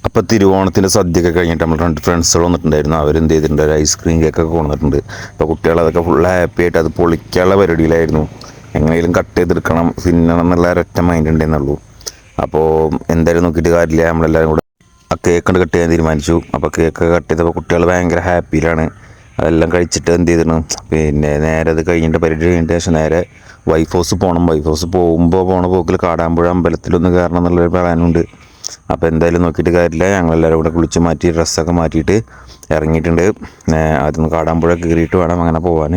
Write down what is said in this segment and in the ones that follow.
അപ്പോൾ തിരുവോണത്തിൻ്റെ സദ്യയൊക്കെ കഴിഞ്ഞിട്ട് നമ്മൾ 2 ഫ്രണ്ട്സുകൾ വന്നിട്ടുണ്ടായിരുന്നു. അവരെന്ത് ചെയ്തിട്ടുണ്ട്, ഒരു ഐസ്ക്രീം കേക്കൊക്കെ കൊണ്ടുവന്നിട്ടുണ്ട്. അപ്പോൾ കുട്ടികൾ അതൊക്കെ ഫുൾ ഹാപ്പി ആയിട്ട് അത് പൊളിക്കാനുള്ള പരിപാടിയിലായിരുന്നു. എങ്ങനെയും കട്ട് ചെയ്തെടുക്കണം, തിന്നണം എന്നുള്ള ഒരൊറ്റ മൈൻഡ് ഉണ്ടെന്നുള്ളൂ. അപ്പോൾ എന്തായാലും നോക്കിയിട്ട് കാര്യമില്ല, നമ്മളെല്ലാവരും കൂടെ ആ കേക്ക് കൊണ്ട് കട്ട് ചെയ്യാൻ തീരുമാനിച്ചു. അപ്പോൾ കേക്ക് കട്ട് ചെയ്തപ്പോൾ കുട്ടികൾ ഭയങ്കര ഹാപ്പിയിലാണ്. അതെല്ലാം കഴിച്ചിട്ട് എന്ത് ചെയ്തിരുന്നു, പിന്നെ നേരെ അത് കഴിഞ്ഞിട്ട് പരിപാടി കഴിഞ്ഞിട്ട് ശേഷം നേരെ വൈഫ് ഹൗസ് പോകണം. വൈഫ് ഹൗസ് പോകുമ്പോൾ പോണ പോക്കിൽ കാടാമ്പുഴ അമ്പലത്തിലൊന്ന് കയറണം എന്നുള്ളൊരു പ്ലാനുണ്ട്. അപ്പോൾ എന്തായാലും നോക്കിയിട്ട് കാര്യമില്ല, ഞങ്ങളെല്ലാവരും കൂടെ കുളിച്ച് മാറ്റി ഡ്രസ്സൊക്കെ മാറ്റിയിട്ട് ഇറങ്ങിയിട്ടുണ്ട്. അതൊന്ന് കാടാമ്പുഴ കയറിയിട്ട് വേണം അങ്ങനെ പോകാൻ.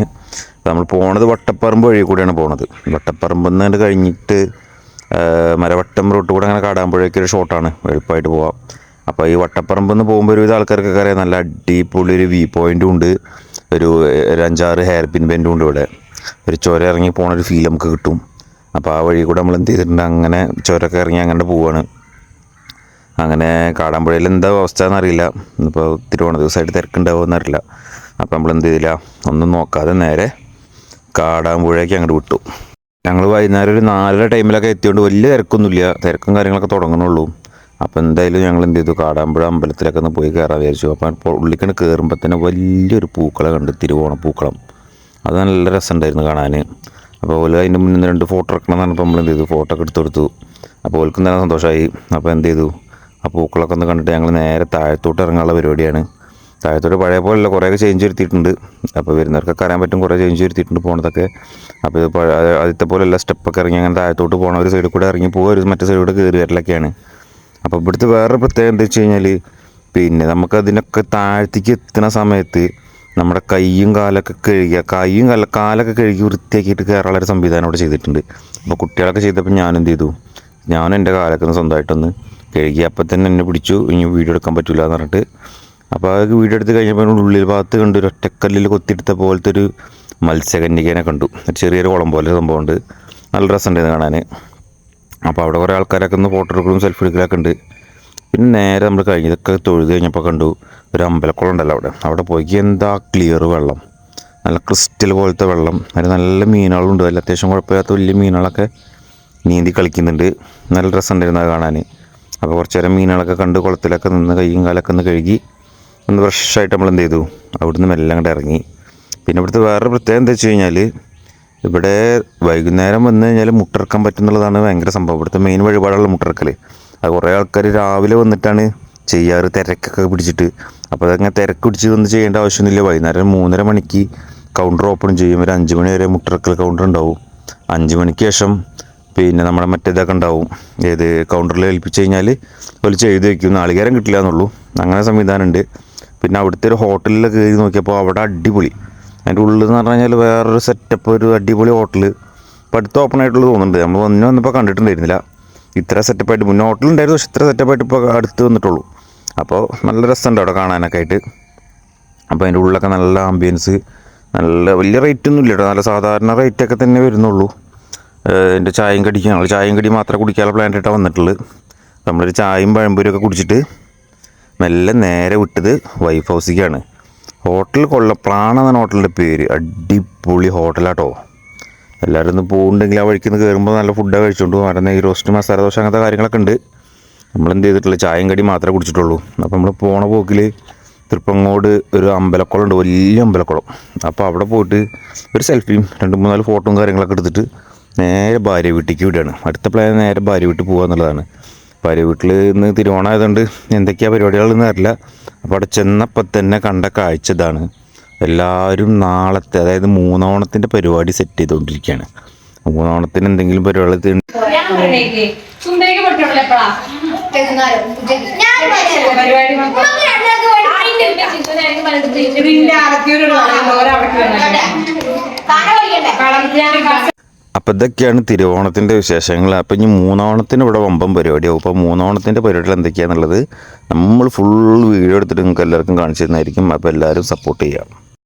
നമ്മൾ പോണത് വട്ടപ്പറമ്പ് വഴി കൂടെയാണ് പോണത്. വട്ടപ്പറമ്പിൽ നിന്ന് കഴിഞ്ഞിട്ട് മരവട്ടം റൂട്ട് കൂടെ അങ്ങനെ കാടാമ്പുഴയ്ക്ക് ഒരു ഷോട്ടാണ്, എളുപ്പമായിട്ട് പോവാം. അപ്പോൾ ഈ വട്ടപ്പറമ്പിൽ നിന്ന് പോകുമ്പോൾ ഒരുവിധ ആൾക്കാർക്കൊക്കെ അറിയാം, നല്ല അടിപൊളി ഒരു വ്യൂ പോയിൻറ്റും ഉണ്ട്, ഒരു 5-6 ഹെയർ പിൻ ബെൻറ്റും ഉണ്ട്. ഇവിടെ ഒരു ചുരം ഇറങ്ങി പോണൊരു ഫീൽ നമുക്ക് കിട്ടും. അപ്പോൾ ആ വഴി കൂടെ നമ്മൾ എന്ത് ചെയ്തിട്ടുണ്ട്, അങ്ങനെ ചുരമൊക്കെ ഇറങ്ങി അങ്ങനെ പോവുകയാണ്. അങ്ങനെ കാടാമ്പുഴയിൽ എന്താ അവസ്ഥ എന്നറിയില്ല, ഇപ്പോൾ തിരുവോണ ദിവസമായിട്ട് തിരക്കുണ്ടാവുമെന്നറിയില്ല. അപ്പോൾ നമ്മൾ എന്ത് ചെയ്തില്ല, ഒന്നും നോക്കാതെ നേരെ കാടാമ്പുഴയ്ക്ക് അങ്ങോട്ട് വിട്ടു. ഞങ്ങൾ വൈകുന്നേരം ഒരു 4 ടൈമിലൊക്കെ എത്തിയോണ്ട് വലിയ തിരക്കൊന്നുമില്ല, തിരക്കും കാര്യങ്ങളൊക്കെ തുടങ്ങണുള്ളൂ. അപ്പോൾ എന്തായാലും ഞങ്ങൾ എന്ത് ചെയ്തു, കാടാമ്പുഴ അമ്പലത്തിലൊക്കെ ഒന്ന് പോയി കയറാൻ വിചാരിച്ചു. അപ്പോൾ ഉള്ളിക്കണ്ട് കയറുമ്പോൾ തന്നെ വലിയൊരു പൂക്കളം കണ്ട്, തിരുവോണ പൂക്കളം. അത് നല്ല രസമുണ്ടായിരുന്നു കാണാൻ. അപ്പോൾ ഓല് അതിൻ്റെ മുന്നിൽ 2 ഫോട്ടോ എടുക്കണം എന്ന് പറഞ്ഞപ്പോൾ നമ്മൾ എന്ത് ചെയ്തു, ഫോട്ടോ ഒക്കെ എടുത്ത് കൊടുത്തു. അപ്പോൾ ഓൽക്കും തന്നെ സന്തോഷമായി. അപ്പോൾ എന്ത് ചെയ്തു, ആ പൂക്കളൊക്കെ ഒന്ന് കണ്ടിട്ട് ഞങ്ങൾ നേരെ താഴത്തോട്ട് ഇറങ്ങാനുള്ള പരിപാടിയാണ്. താഴത്തോട്ട് പഴയ പോലെയല്ല, കുറേയൊക്കെ ചേഞ്ച് വരുത്തിയിട്ടുണ്ട്. അപ്പോൾ വരുന്നവർക്കൊക്കെ അറിയാൻ പറ്റും, കുറേ ചേഞ്ച് വരുത്തിയിട്ടുണ്ട് പോണതൊക്കെ. അപ്പോൾ ഇത് ആദ്യത്തെ പോലെയല്ല, സ്റ്റെപ്പൊക്കെ ഇറങ്ങി അങ്ങനെ താഴത്തോട്ട് പോകണം. ഒരു സൈഡിൽ കൂടെ ഇറങ്ങി പോകുക, ഒരു മറ്റേ സൈഡിൽ കൂടെ കയറി വരലൊക്കെയാണ്. അപ്പോൾ ഇവിടുത്തെ വേറൊരു പ്രത്യേകത എന്താ വെച്ച് കഴിഞ്ഞാൽ, പിന്നെ നമുക്കതിനൊക്കെ താഴത്തേക്ക് എത്തുന്ന സമയത്ത് നമ്മുടെ കൈയും കാലൊക്കെ കഴുകുക, കാലൊക്കെ കഴുകി വൃത്തിയാക്കിയിട്ട് കയറാനുള്ളൊരു സംവിധാനം അവിടെ ചെയ്തിട്ടുണ്ട്. അപ്പോൾ കുട്ടികളൊക്കെ ചെയ്തപ്പോൾ ഞാനെന്ത് ചെയ്തു, ഞാനും എൻ്റെ കാലൊക്കെ ഒന്ന് സ്വന്തമായിട്ടൊന്ന് കഴുകി. അപ്പം തന്നെ എന്നെ പിടിച്ചു, ഇനി വീഡിയോ എടുക്കാൻ പറ്റില്ല എന്ന് പറഞ്ഞിട്ട്. അപ്പോൾ അത് വീഡിയോ എടുത്ത് കഴിഞ്ഞപ്പോൾ ഉള്ളിൽ ഭാഗത്ത് കണ്ടു, ഒരു ഒറ്റക്കല്ലിൽ കൊത്തിയെടുത്ത പോലത്തെ ഒരു മത്സ്യകന്യകേനെ കണ്ടു. ചെറിയൊരു കുളം പോലെ സംഭവമുണ്ട്, നല്ല രസമുണ്ടായിരുന്നു കാണാൻ. അപ്പോൾ അവിടെ കുറേ ആൾക്കാരൊക്കെ ഒന്ന് ഫോട്ടോ എടുക്കലും സെൽഫി എടുക്കലൊക്കെ ഉണ്ട്. പിന്നെ നേരെ നമ്മൾ കഴിഞ്ഞതൊക്കെ തൊഴുത് കഴിഞ്ഞപ്പോൾ കണ്ടു ഒരു അമ്പലക്കുളം ഉണ്ടല്ലോ അവിടെ പോയി. എന്താ ക്ലിയർ വെള്ളം, നല്ല ക്രിസ്റ്റൽ പോലത്തെ വെള്ളം. അതിൽ നല്ല മീനുകളുണ്ട്, അതിൽ അത്യാവശ്യം കുഴപ്പമില്ലാത്ത വലിയ മീനുകളൊക്കെ നീന്തി കളിക്കുന്നുണ്ട്. നല്ല രസമുണ്ടായിരുന്നു അത് കാണാൻ. അപ്പോൾ കുറച്ച് നേരം മീനുകളൊക്കെ കണ്ട് കുളത്തിലൊക്കെ നിന്ന് കൈയും കാലൊക്കെ ഒന്ന് കഴുകി ഒന്ന് ഫ്രഷായിട്ട് നമ്മൾ എന്ത് ചെയ്തു, അവിടുന്ന് മെല്ലെ അങ്ങോട്ട് ഇറങ്ങി. പിന്നെ ഇവിടുത്തെ വേറൊരു പ്രത്യേകത എന്താ വെച്ച് കഴിഞ്ഞാൽ, ഇവിടെ വൈകുന്നേരം വന്നു കഴിഞ്ഞാൽ മുട്ടിറക്കാൻ പറ്റുന്നുള്ളതാണ് ഭയങ്കര സംഭവം. ഇവിടുത്തെ മെയിൻ വഴിപാടുള്ള മുട്ടിറക്കൽ. അത് കുറേ ആൾക്കാർ രാവിലെ വന്നിട്ടാണ് ചെയ്യാറ്, തിരക്കൊക്കെ പിടിച്ചിട്ട്. അപ്പോൾ അതങ്ങനെ തിരക്ക് പിടിച്ച് വന്ന് ചെയ്യേണ്ട ആവശ്യമൊന്നുമില്ല. വൈകുന്നേരം 3:30 മണിക്ക് കൗണ്ടർ ഓപ്പൺ ചെയ്യും. ഒരു 5 മണി വരെ മുട്ടിറക്കൽ കൗണ്ടർ ഉണ്ടാവും. 5 മണിക്ക് ശേഷം പിന്നെ നമ്മുടെ മറ്റേതൊക്കെ ഉണ്ടാവും, ഏത് കൗണ്ടറിൽ ഏൽപ്പിച്ച് കഴിഞ്ഞാൽ ഒരു ചെയ്ത് വയ്ക്കും. നാളികേരം കിട്ടില്ല എന്നുള്ളൂ, അങ്ങനെ സംവിധാനമുണ്ട്. പിന്നെ അവിടുത്തെ ഒരു ഹോട്ടലിൽ കയറി നോക്കിയപ്പോൾ അവിടെ അടിപൊളി, അതിൻ്റെ ഉള്ളിൽ എന്ന് പറഞ്ഞു കഴിഞ്ഞാൽ വേറൊരു സെറ്റപ്പ്, ഒരു അടിപൊളി ഹോട്ടൽ. ഇപ്പോൾ അടുത്ത് ഓപ്പൺ ആയിട്ടുള്ളത് തോന്നുന്നുണ്ട്. നമ്മൾ വന്നപ്പോൾ കണ്ടിട്ടുണ്ടായിരുന്നില്ല ഇത്ര സെറ്റപ്പായിട്ട്. മുന്നേ ഹോട്ടലുണ്ടായിരുന്നു, പക്ഷെ ഇത്ര സെറ്റപ്പായിട്ട് ഇപ്പോൾ അടുത്ത് വന്നിട്ടുള്ളൂ. അപ്പോൾ നല്ല രസമുണ്ട് അവിടെ കാണാനൊക്കെ ആയിട്ട്. അപ്പോൾ അതിൻ്റെ ഉള്ളിലൊക്കെ നല്ല ആംബിയൻസ്, നല്ല വലിയ റേറ്റൊന്നും ഇല്ല കേട്ടോ, നല്ല സാധാരണ റേറ്റൊക്കെ തന്നെ വരുന്നുള്ളൂ. എൻ്റെ ചായയും കടിക്കും, ഞങ്ങൾ ചായയും കടി മാത്രമേ കുടിക്കാനുള്ള പ്ലാനായിട്ടാണ് വന്നിട്ടുള്ളത്. നമ്മളൊരു ചായയും പഴംപൊരിയൊക്കെ കുടിച്ചിട്ട് മെല്ലെ നേരെ വിട്ടത് വൈഫ് ഹൗസിലേക്കാണ്. ഹോട്ടൽ പ്രാണ എന്നാണ് ഹോട്ടലിൻ്റെ പേര്. അടിപൊളി ഹോട്ടലാട്ടോ. എല്ലാവരും ഒന്ന് പോകുന്നുണ്ടെങ്കിൽ ആ വഴിക്ക് നിന്ന് കയറുമ്പോൾ നല്ല ഫുഡൊക്കെ കഴിച്ചുകൊണ്ട് പോകും. അവിടെ നെയ് റോസ്റ്റ്, മസാല ദോശ, അങ്ങനത്തെ കാര്യങ്ങളൊക്കെ ഉണ്ട്. നമ്മളെന്ത് ചെയ്തിട്ടില്ല, ചായയും കടി മാത്രമേ കുടിച്ചിട്ടുള്ളൂ. അപ്പോൾ നമ്മൾ പോണ പോക്കിൽ തൃപ്പങ്ങോട് ഒരു അമ്പലക്കുളം ഉണ്ട്, വലിയ അമ്പലക്കുളം. അപ്പോൾ അവിടെ പോയിട്ട് ഒരു സെൽഫിയും 2-3-4 ഫോട്ടോയും കാര്യങ്ങളൊക്കെ എടുത്തിട്ട് നേരെ ഭാര്യ വീട്ടിലേക്ക് വിടുകയാണ്. അടുത്ത പ്ലാൻ നേരെ ഭാര്യ വീട്ടിൽ പോകുക എന്നുള്ളതാണ്. ഭാര്യ വീട്ടിൽ ഇന്ന് തിരുവോണം ആയതുകൊണ്ട് എന്തൊക്കെയാണ് പരിപാടികളെന്ന് അറിയില്ല. അപ്പോൾ അവിടെ ചെന്നപ്പോൾ തന്നെ കണ്ട കാഴ്ച ഇതാണ്. എല്ലാവരും നാളത്തെ, അതായത് 3 ഓണത്തിൻ്റെ പരിപാടി സെറ്റ് ചെയ്തുകൊണ്ടിരിക്കുകയാണ്. 3 ഓണത്തിന് എന്തെങ്കിലും പരിപാടി അപ്പോൾ ഇതൊക്കെയാണ് തിരുവോണത്തിൻ്റെ വിശേഷങ്ങൾ. അപ്പോൾ ഇനി 3 ഓണത്തിന് ഇവിടെ വമ്പൻ പരിപാടിയാവും. അപ്പോൾ 3 ഓണത്തിൻ്റെ പരിപാടികൾ എന്തൊക്കെയാണെന്നുള്ളത് നമ്മൾ ഫുൾ വീഡിയോ എടുത്തിട്ട് നിങ്ങൾക്ക് എല്ലാവർക്കും കാണിച്ചു തരുന്നതായിരിക്കും. അപ്പോൾ എല്ലാവരും സപ്പോർട്ട് ചെയ്യാം.